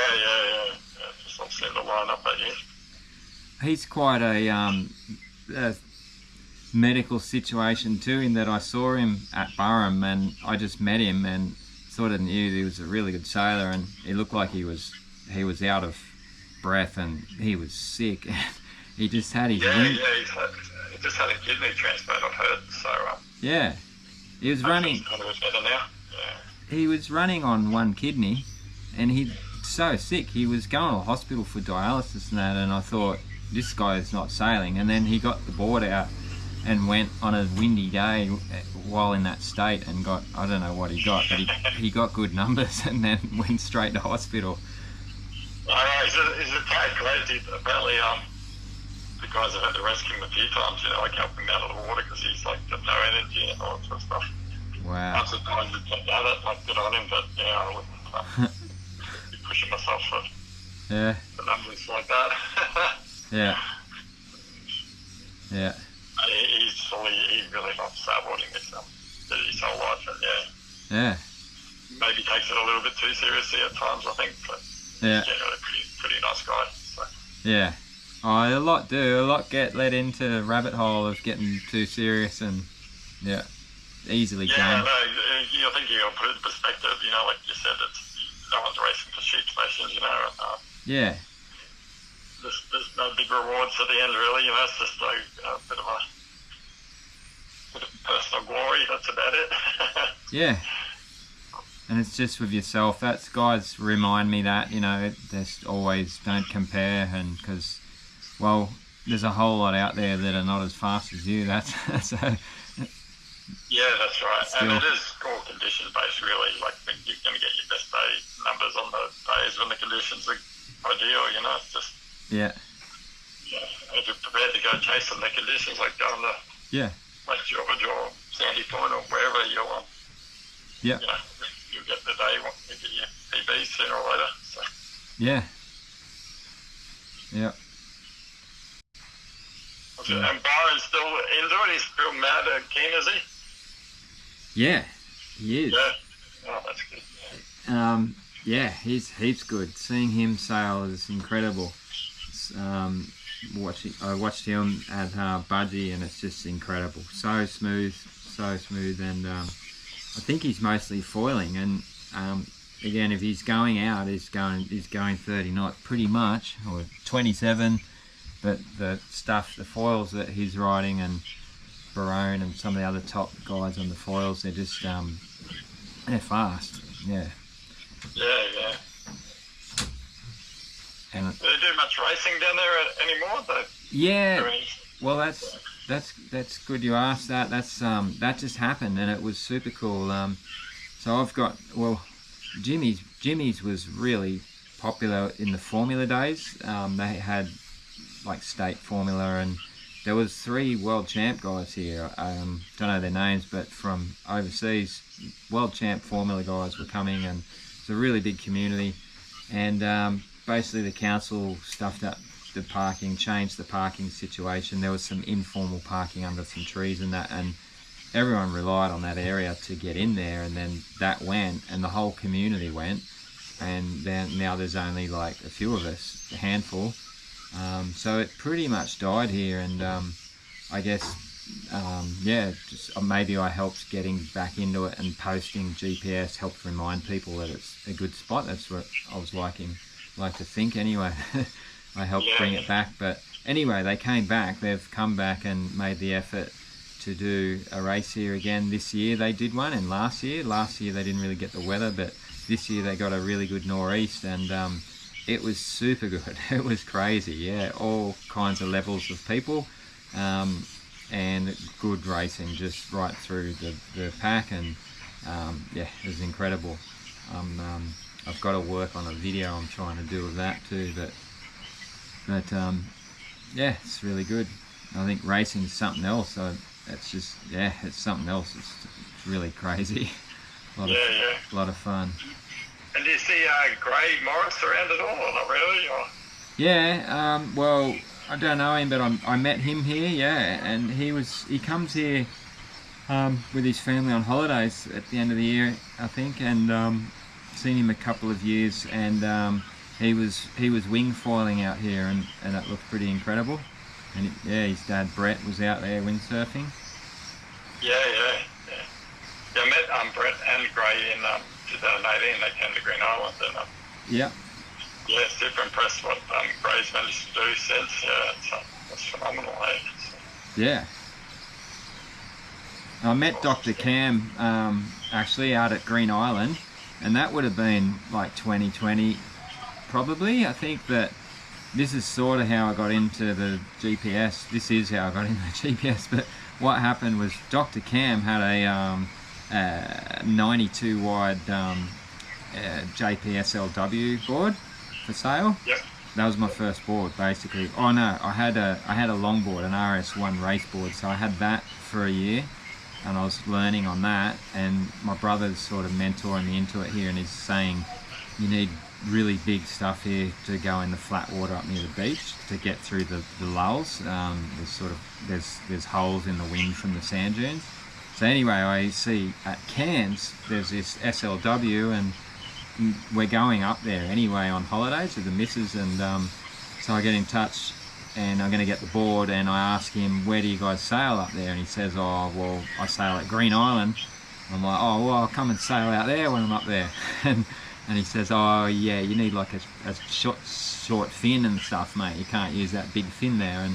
Just all seemed to line up that year. He's quite a medical situation too, in that I saw him at Burrum and I just met him and sort of knew he was a really good sailor, and he looked like he was out of breath and he was sick. He just had his he just had a kidney transplant, I've heard. So yeah, he was running. He's kind of better now. Yeah. He was running on one kidney, and he's so sick. He was going to the hospital for dialysis and that. And I thought, this guy's not sailing. And then he got the board out and went on a windy day while in that state and got, I don't know what he got, but he got good numbers and then went straight to hospital. I know, he's a tad crazy. Apparently, the guys have had to rescue him a few times, like help him out of the water because he's like got no energy and all that sort of stuff. Wow. I'm surprised he kept at it, like good on him, but I wouldn't be pushing myself for numbers like that. Yeah. He really loves sailboarding his whole life, and maybe takes it a little bit too seriously at times, I think, but he's generally a pretty nice guy. So. Yeah. Oh, a lot get led into the rabbit hole of getting too serious and easily can. Yeah, no, I think you got to put it in perspective, like you said, no one's racing for sheep stations, yeah. There's no big rewards at the end, really, it's just a bit of personal glory, that's about it. Yeah. And it's just with yourself. That's guys remind me that, there's always don't compare, and because, well, there's a whole lot out there that are not as fast as you. That's so. Yeah, that's right. And it is score conditions based, really. Like, you're going to get your best day numbers on the days when the conditions are ideal, It's just. Yeah. Yeah. If you're prepared to go chasing the conditions, like going to Lake George or Sandy Point or wherever you'll get the day, you get your PB sooner or later. So. Yeah. Yeah. And Byron's still into it. He's still mad and keen, is he? Yeah, he is. Yeah. Oh, that's good. Yeah, he's heaps good. Seeing him sail is incredible. I watched him at Budgie, and it's just incredible. So smooth, and I think he's mostly foiling. And again, if he's going out, he's going 30 knots pretty much, or 27. But the foils that he's riding, and Barone and some of the other top guys on the foils, they're just they're fast. Yeah. Yeah. And do they do much racing down there anymore? Yeah. Well, that's good you asked that. That's that just happened, and it was super cool. So I've got Jimmy's was really popular in the Formula days. They had like state formula, and there was 3 world champ guys here. Don't know their names, but from overseas, world champ formula guys were coming, and it's a really big community. And basically the council stuffed up the parking, changed the parking situation. There was some informal parking under some trees and that, and everyone relied on that area to get in there, and then that went, and the whole community went, and then now there's only like a few of us, a handful. So it pretty much died here, and I guess just maybe I helped getting back into it, and posting GPS helped remind people that it's a good spot. That's what I was like to think anyway. I helped bring it back, but anyway, they came back. They've come back and made the effort to do a race here again this year. They did one, and last year they didn't really get the weather, but this year they got a really good nor'east, and it was super good. It was crazy, yeah, all kinds of levels of people, and good racing just right through the pack, and yeah, it was incredible. I've got to work on a video I'm trying to do of that too, but yeah, it's really good. I think racing is something else, so it's just, yeah, it's something else. It's really crazy. A lot of fun. And do you see Gray Morris around at all, or not really? Or? Yeah, well, I don't know him, but I met him here, yeah, and he comes here with his family on holidays at the end of the year, I think, and seen him a couple of years, and he was wing foiling out here, and it looked pretty incredible. And yeah, his dad Brett was out there windsurfing. Yeah, I met Brett and Gray in 2018. They came to Green Island, and yeah, super impressed what Gray's managed to do since. Yeah, it's phenomenal. Yeah. I met Dr. Cam actually out at Green Island, and that would have been like 2020 probably. I think that this is sort of how I got into the GPS. This is how I got into the GPS, but what happened was Dr. Cam had a 92 wide JPSLW board for sale. Yep. That was my first board, basically. Oh no, I had a longboard, an RS1 race board, so I had that for a year, and I was learning on that, and my brother's sort of mentoring me into it here, and he's saying you need really big stuff here to go in the flat water up near the beach to get through the lulls. There's holes in the wind from the sand dunes. So anyway, I see at Cairns there's this SLW, and we're going up there anyway on holidays with the missus, and so I get in touch, and I'm going to get the board, and I ask him, where do you guys sail up there? And he says, oh well, I sail at Green Island. I'm like, oh well, I'll come and sail out there when I'm up there. And he says, oh yeah, you need like a short fin and stuff, mate. You can't use that big fin there.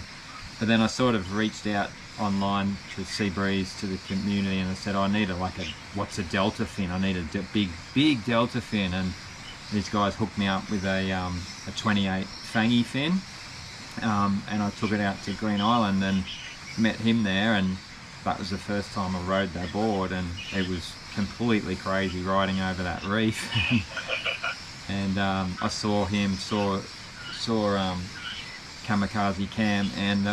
But then I sort of reached out online to Seabreeze, to the community, and I said, I need what's a delta fin? I need a big delta fin. And these guys hooked me up with a 28 fangy fin, and I took it out to Green Island and met him there, and that was the first time I rode that board, and it was completely crazy riding over that reef. And I saw Kamikaze Cam and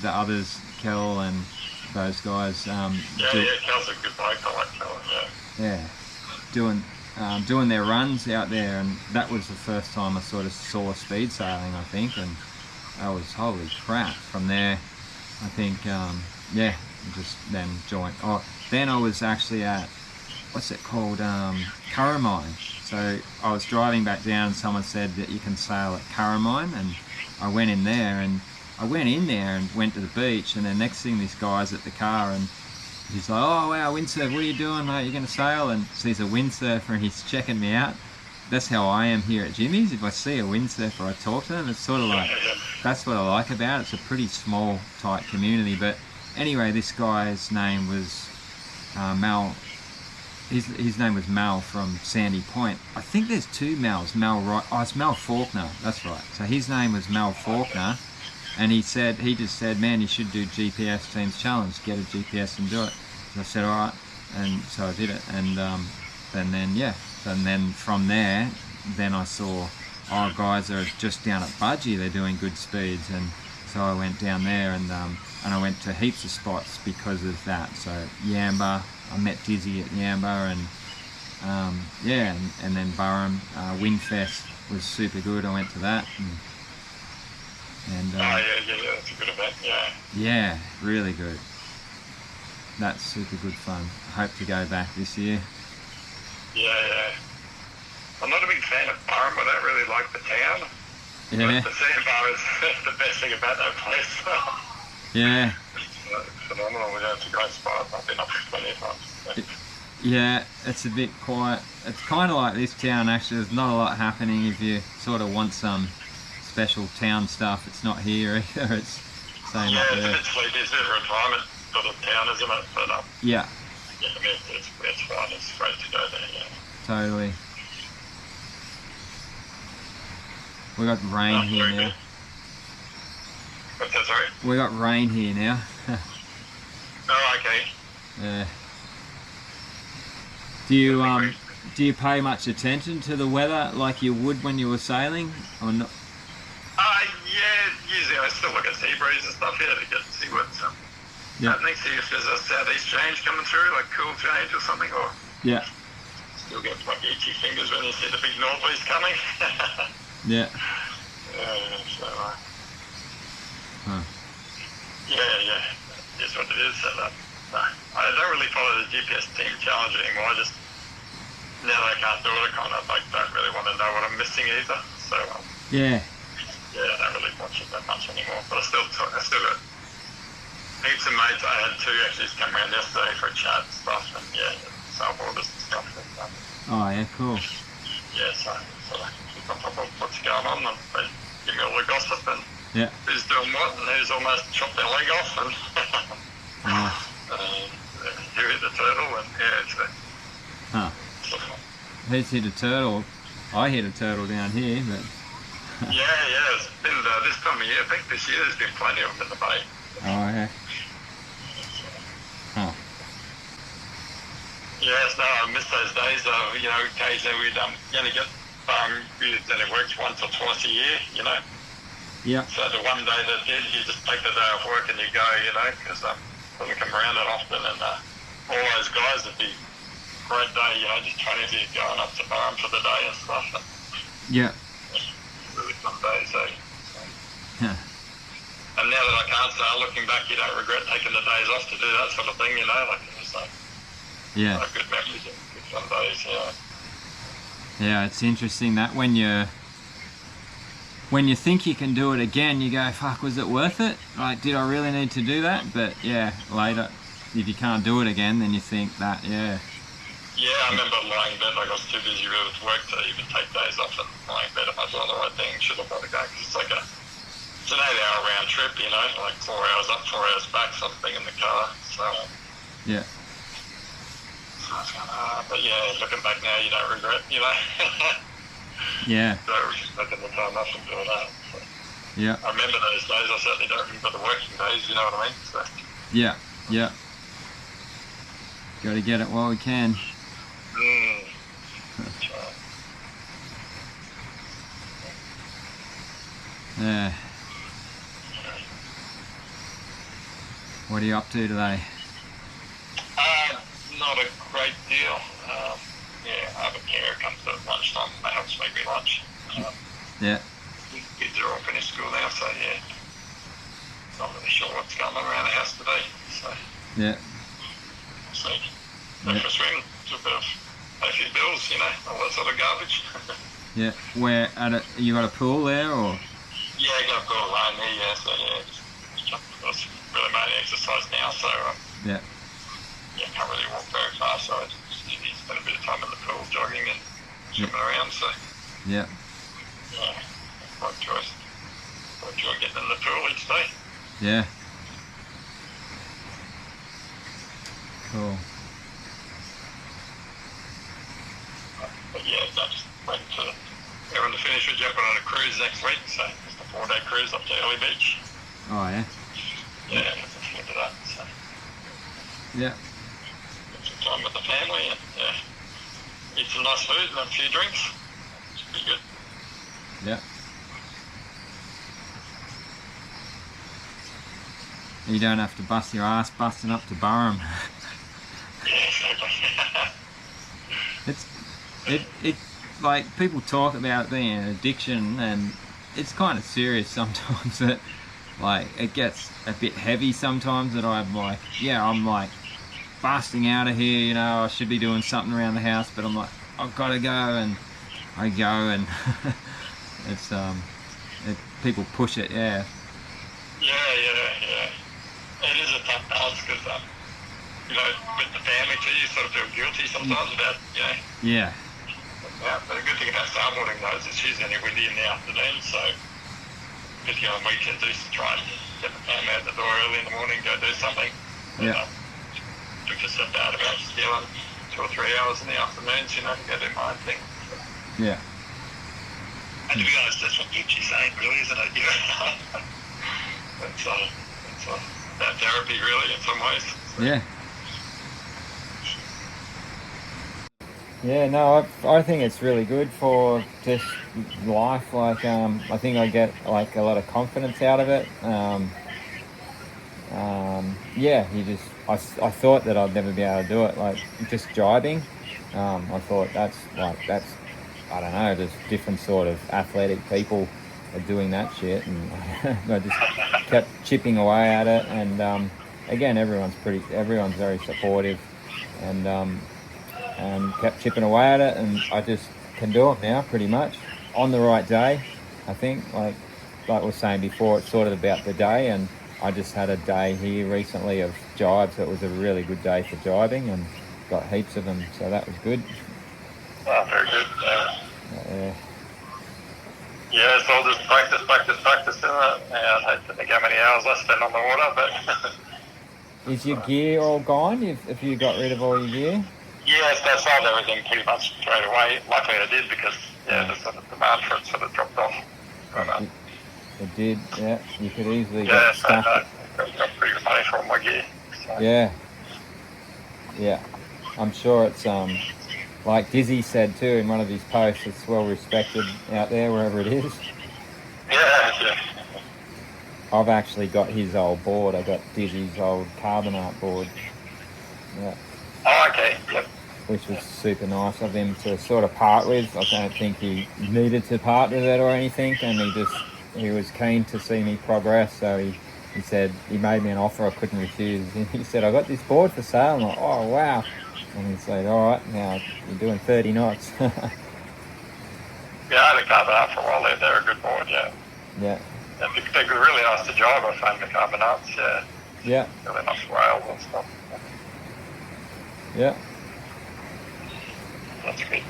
the others, Kel and those guys. Kel's a good bloke. I like Kel. Yeah, doing their runs out there, and that was the first time I sort of saw speed sailing, I think, and I was, holy crap. From there, I think, just then joined. Oh, then I was actually at, what's it called, Curramine. So I was driving back down, and someone said that you can sail at Curramine, and I went in there, and went to the beach, and then next thing this guy's at the car, and he's like, oh wow, windsurf, what are you doing, mate? You gonna sail? And so he's a windsurfer, and he's checking me out. That's how I am here at Jimmy's. If I see a windsurfer, I talk to them. It's sort of like, that's what I like about it. It's a pretty small, tight community. But anyway, this guy's name was Mal. His name was Mal from Sandy Point. I think there's two Mals. It's Mal Faulkner. That's right. So his name was Mal Faulkner, and he just said, man, you should do GPS Teams Challenge. Get a GPS and do it. So I said, all right, and so I did it, and then from there, then I saw, oh, guys are just down at Budgie. They're doing good speeds, and so I went down there, and I went to heaps of spots because of that. So Yamba. I met Dizzy at Yamba, and and then Burrum. Windfest was super good. I went to that, and that's a good event. Yeah, really good. That's super good fun. I hope to go back this year. Yeah. I'm not a big fan of Burrum. I don't really like the town. Yeah. But the sandbar is the best thing about that place. Yeah. It's phenomenal. It's a great spot. I've been up plenty of times. Yeah, it's a bit quiet. It's kind of like this town, actually. There's not a lot happening. If you sort of want some special town stuff, it's not here either. It's same up there. It's a bit sleepy. It's a bit of retirement sort of town, isn't it? But yeah. Yeah, I mean, it's fine. It's great to go there. Yeah. Totally. We got rain here now. What's that, sorry? We got rain here now. Oh, okay. Yeah. Do you pay much attention to the weather like you would when you were sailing, or not? Yeah. Usually I still look at sea breeze and stuff here to get to see what's happening. See if there's a southeast change coming through, like cool change or something, or still get like itchy fingers when you see the big northeast coming. Yeah. So, yeah, it's what it is. So, no, I don't really follow the GPS team challenge anymore. I just, now that I can't do it, I kind of like don't really want to know what I'm missing either. So, yeah, I don't really watch it that much anymore. But I still got heaps of mates. I had two actually just come around yesterday for a chat and stuff, and sailboarders and stuff. Oh yeah, cool. Yeah, so I keep on top of what's going on, and they give me all the gossip and who's doing what and who's almost chopped their leg off and who hit the turtle, and Who's hit a turtle? I hit a turtle down here, but it's been this time of year. I think this year there's been plenty of them in the bay. Oh yeah. Yes, no, I miss those days. Occasionally we'd only get we only worked once or twice a year, Yeah. So the one day that did, you just take the day off work and you go, because it doesn't come around that often, and all those guys would be great day, just trying to be going up to Barham for the day and stuff. Yeah. Really fun day, so. And now that I can't sail, looking back, you don't regret taking the days off to do that sort of thing, like it was good memories and good fun days, Yeah, it's interesting that when you think you can do it again, you go, fuck, was it worth it? Like, did I really need to do that? But later, if you can't do it again, then you think that, Yeah, I remember lying in bed, like I was too busy with work to even take days off, and lying in bed, I was doing the right thing, should have let it go, because it's an 8-hour round trip, like 4 hours up, 4 hours back, sort of thing in the car, so. Yeah. But looking back now, you don't regret, Yeah. So taking the time off and doing that. So. Yeah. I remember those days. I certainly don't remember the working days. You know what I mean? So. Yeah. Got to get it while we can. That's right. Yeah. What are you up to today? Not a great deal. I have a carer comes at lunchtime. They helps make me lunch. Kids are all finished school now, so not really sure what's going on around the house today. So see. Breakfast room, a bit of pay a few bills, all that sort of garbage. Yeah. Where at it? You got a pool there, or? Yeah, I got a pool line there. So that's really my exercise now. So can't really walk very far, so I just spend a bit of time in the pool jogging and swimming around, so quite enjoy getting in the pool each day. Yeah. Cool. But just waiting for everyone to finish. We're jumping on a cruise next week, so it's a 4-day cruise up to Early Beach. Oh yeah. Yeah, looking forward to that. So. Yeah. Time with the family and eat some nice food and a few drinks. Should be good. Yeah. You don't have to bust your ass busting up to Barham. Yeah, exactly. It's like people talk about it being an addiction, and it's kind of serious sometimes. That like it gets a bit heavy sometimes. That I'm like busting out of here, I should be doing something around the house, but I'm like, I've got to go, and I go, and it's people push it, Yeah. It is a tough balance because, with the family too, you sort of feel guilty sometimes about, Yeah. But the good thing about sailboarding though is it's usually only windy in the afternoon, so particularly on weekends, I used to try and get the family out the door early in the morning, go do something. And, took yourself out about stealing 2 or 3 hours in the afternoons, you know, to go do my own thing. Yeah. And to be honest, that's what keeps you sane, really, isn't it? You know? it's about therapy, really, in some ways. So. Yeah. Yeah, no, I think it's really good for just life. Like, I think I get like a lot of confidence out of it. Yeah, I thought that I'd never be able to do it. Like just jibing, I thought that's, I don't know, just different sort of athletic people are doing that shit, and I just kept chipping away at it. And again, everyone's very supportive, and kept chipping away at it, and I just can do it now pretty much on the right day. I think like I was saying before, it's sort of about the day, and I just had a day here recently of jibes. So it was a really good day for jibing, and got heaps of them, so that was good. Oh, very good. Yeah. Yeah, it's all just practice, isn't it? Yeah, I hate to think how many hours I spend on the water, but... Is your gear all gone? If you got rid of all your gear? Yes, I sold everything pretty much straight away. Luckily I did, because the sort of demand for it sort of dropped off. It did, yeah. You could easily get stuck. I got pretty good money for all my gear. So. Yeah. I'm sure it's like Dizzy said too in one of his posts, it's well respected out there wherever it is. Yeah. I've actually got his old board. I got Dizzy's old carbonate board. Yeah. Oh, okay. Yep. Which was super nice of him to sort of part with. I don't think he needed to part with it or anything, and he was keen to see me progress, so he said, he made me an offer I couldn't refuse. He said, I got this board for sale. I'm like, oh wow. And he said, all right, now you're doing 30 knots. Yeah, I had a carbonate for a while there. They're a good board, yeah. Yeah. They're really nice to drive, I find, the carbonates, yeah. Yeah. Really nice rails and stuff. Yeah. That's good.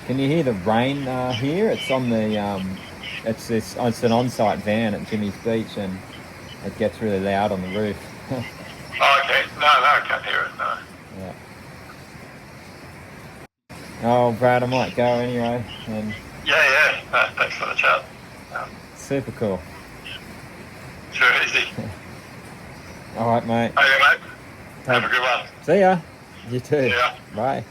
Can you hear the rain here? It's on the it's an on-site van at Jimmy's Beach, and it gets really loud on the roof. Oh, okay. No, I can't hear it, no. Yeah. Oh, Brad, I might go anyway. And yeah. Thanks for the chat. Super cool. Sure, easy. All right, mate. Okay, mate. Have a good one. See ya. You too. Yeah. Bye.